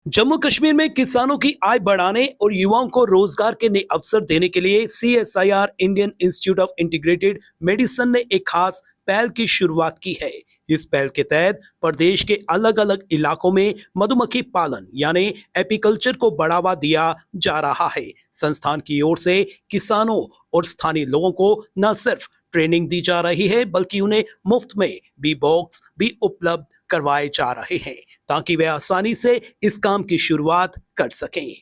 जम्मू कश्मीर में किसानों की आय बढ़ाने और युवाओं को रोजगार के नए अवसर देने के लिए CSIR Indian institute of integrated medicine ने एक खास पहल की शुरुआत की है। इस पहल के तहत प्रदेश के अलग अलग इलाकों में मधुमक्खी पालन यानी एपीकल्चर को बढ़ावा दिया जा रहा है। संस्थान की ओर से किसानों और स्थानीय लोगों को न सिर्फ ट्रेनिंग दी जा रही है बल्कि उन्हें मुफ्त में बी बॉक्स भी उपलब्ध करवाए जा रहे हैं ताकि वे आसानी से इस काम की शुरुआत कर सकें।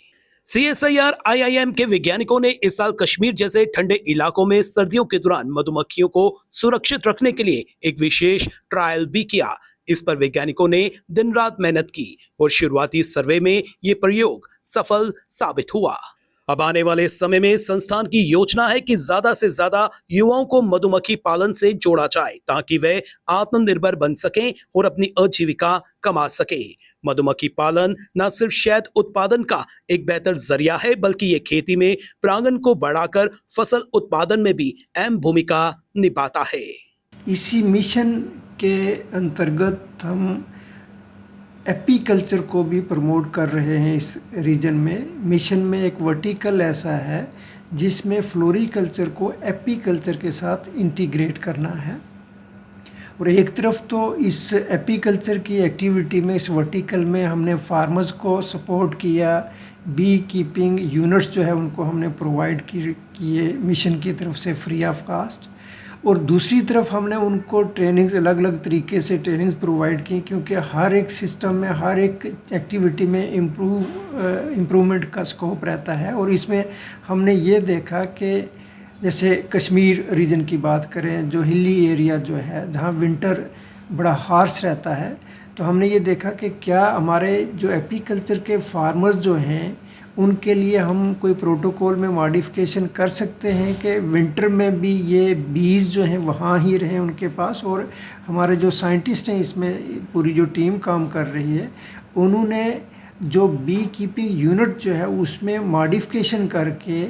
सीएसआईआर आईआईएम के वैज्ञानिकों ने इस साल कश्मीर जैसे ठंडे इलाकों में सर्दियों के दौरान मधुमक्खियों को सुरक्षित रखने के लिए एक विशेष ट्रायल भी किया। इस पर वैज्ञानिकों ने दिन रात मेहनत की और शुरुआती सर्वे में ये प्रयोग सफल साबित हुआ। अब आने वाले समय में संस्थान की योजना है कि ज्यादा से ज्यादा युवाओं को मधुमक्खी पालन से जोड़ा जाए ताकि वे आत्मनिर्भर बन सकें और अपनी आजीविका कमा सकें। मधुमक्खी पालन न सिर्फ शहद उत्पादन का एक बेहतर जरिया है बल्कि ये खेती में परागण को बढ़ाकर फसल उत्पादन में भी अहम भूमिका निभाता है। इसी मिशन के अंतर्गत हम एपीकल्चर को भी प्रमोट कर रहे हैं। इस रीजन में मिशन में एक वर्टिकल ऐसा है जिसमें फ्लोरिकल्चर को एपीकल्चर के साथ इंटीग्रेट करना है। और एक तरफ तो इस एपीकल्चर की एक्टिविटी में इस वर्टिकल में हमने फार्मर्स को सपोर्ट किया, बी कीपिंग यूनिट्स जो है उनको हमने प्रोवाइड किए मिशन की तरफ से फ्री ऑफ कास्ट। और दूसरी तरफ हमने उनको ट्रेनिंग्स अलग अलग तरीके से ट्रेनिंग्स प्रोवाइड की, क्योंकि हर एक सिस्टम में हर एक एक्टिविटी में इम्प्रूवमेंट का स्कोप रहता है। और इसमें हमने ये देखा कि जैसे कश्मीर रीजन की बात करें, जो हिली एरिया जो है जहाँ विंटर बड़ा हार्श रहता है, तो हमने ये देखा कि क्या हमारे जो एपीकल्चर के फार्मर्स जो हैं उनके लिए हम कोई प्रोटोकॉल में मॉडिफिकेशन कर सकते हैं कि विंटर में भी ये बीज जो हैं वहाँ ही रहें उनके पास। और हमारे जो साइंटिस्ट हैं, इसमें पूरी जो टीम काम कर रही है, उन्होंने जो बी कीपिंग यूनिट जो है उसमें मॉडिफिकेशन करके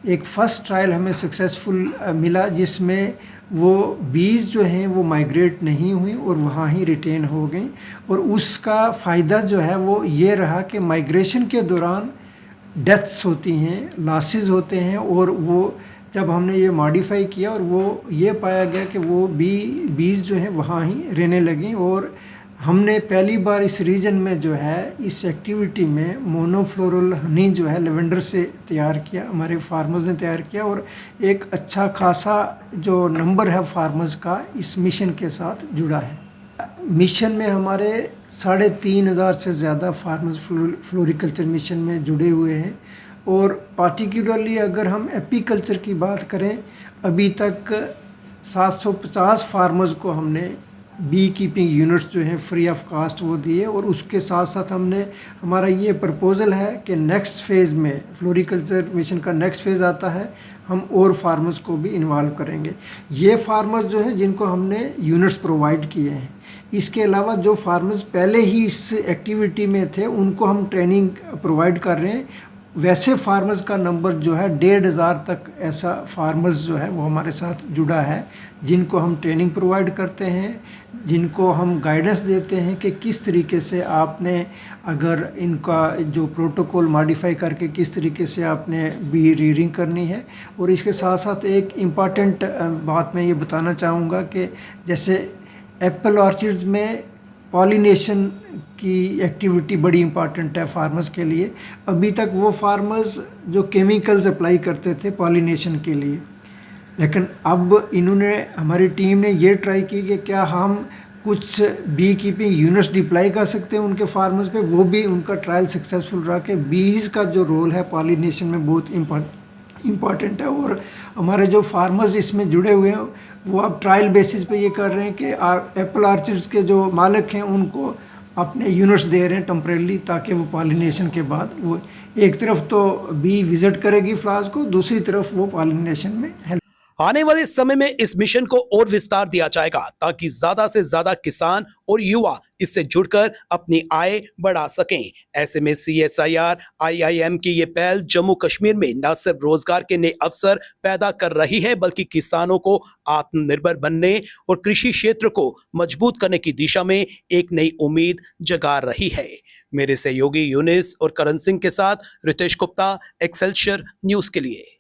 एक फ़र्स्ट ट्रायल हमें सक्सेसफुल मिला, जिसमें वो बीज जो हैं वो माइग्रेट नहीं हुई और वहाँ ही रिटेन हो गई। और उसका फ़ायदा जो है वो ये रहा कि माइग्रेशन के दौरान डेथ्स होती हैं, लॉसेस होते हैं, और वो जब हमने ये मॉडिफाई किया और वो ये पाया गया कि वो बीज जो हैं वहाँ ही रहने लगी। और हमने पहली बार इस रीजन में जो है इस एक्टिविटी में मोनोफ्लोरल हनी जो है लेवेंडर से तैयार किया, हमारे फार्मर्स ने तैयार किया। और एक अच्छा खासा जो नंबर है फार्मर्स का इस मिशन के साथ जुड़ा है। मिशन में हमारे 3,500 से ज़्यादा फार्मर्स फ्लोरिकल्चर मिशन में जुड़े हुए हैं। और पार्टिकुलरली अगर हम एपीकल्चर की बात करें, अभी तक 750 फार्मर्स को हमने बी कीपिंग यूनिट्स जो हैं फ्री ऑफ कास्ट वो दिए। और उसके साथ साथ हमने हमारा ये प्रपोज़ल है कि नेक्स्ट फेज़ में फ्लोरिकल्चर मिशन का नेक्स्ट फेज़ आता है, हम और फार्मर्स को भी इन्वॉल्व करेंगे। ये फार्मर्स जो हैं जिनको हमने यूनिट्स प्रोवाइड किए हैं, इसके अलावा जो फार्मर्स पहले ही इस एक्टिविटी में थे उनको हम ट्रेनिंग प्रोवाइड कर रहे हैं। वैसे फार्मर्स का नंबर जो है 1,500 तक ऐसा फार्मर्स जो है वो हमारे साथ जुड़ा है, जिनको हम ट्रेनिंग प्रोवाइड करते हैं, जिनको हम गाइडेंस देते हैं कि किस तरीके से आपने अगर इनका जो प्रोटोकॉल मॉडिफाई करके किस तरीके से आपने बी रीडिंग करनी है। और इसके साथ साथ एक इम्पॉर्टेंट बात मैं ये बताना चाहूँगा कि जैसे एप्पल ऑर्चिड्स में पॉलिनेशन की एक्टिविटी बड़ी इम्पॉर्टेंट है फार्मर्स के लिए। अभी तक वो फार्मर्स जो केमिकल्स अप्लाई करते थे पॉलिनेशन के लिए, लेकिन अब इन्होंने हमारी टीम ने ये ट्राई की कि क्या हम कुछ बी कीपिंग यूनिट्स डिप्लाई कर सकते हैं उनके फार्मर्स पे। वो भी उनका ट्रायल सक्सेसफुल रहा कि बीज का जो रोल है पॉलिनेशन में बहुत इम्पॉर्टेंट है। और हमारे जो फार्मर्स इसमें जुड़े हुए हैं वो अब ट्रायल बेसिस पे ये कर रहे हैं कि एप्पल ऑर्चिड्स के जो मालिक हैं उनको अपने यूनिट्स दे रहे हैं टेम्परेली, ताकि वो पॉलिनेशन के बाद वो एक तरफ तो बी विजिट करेगी फ्लावर्स को, दूसरी तरफ वो पॉलिनेशन में हेल्प। आने वाले समय में इस मिशन को और विस्तार दिया जाएगा ताकि ज्यादा से ज्यादा किसान और युवा इससे जुड़कर अपनी आय बढ़ा सकें। ऐसे में सीएसआईआर आईआईएम की ये पहल जम्मू कश्मीर में न सिर्फ रोजगार के नए अवसर पैदा कर रही है बल्कि किसानों को आत्मनिर्भर बनने और कृषि क्षेत्र को मजबूत करने की दिशा में एक नई उम्मीद जगा रही है। मेरे सहयोगी यूनिस और करण सिंह के साथ रितेश गुप्ता, एक्सेलशियर न्यूज के लिए।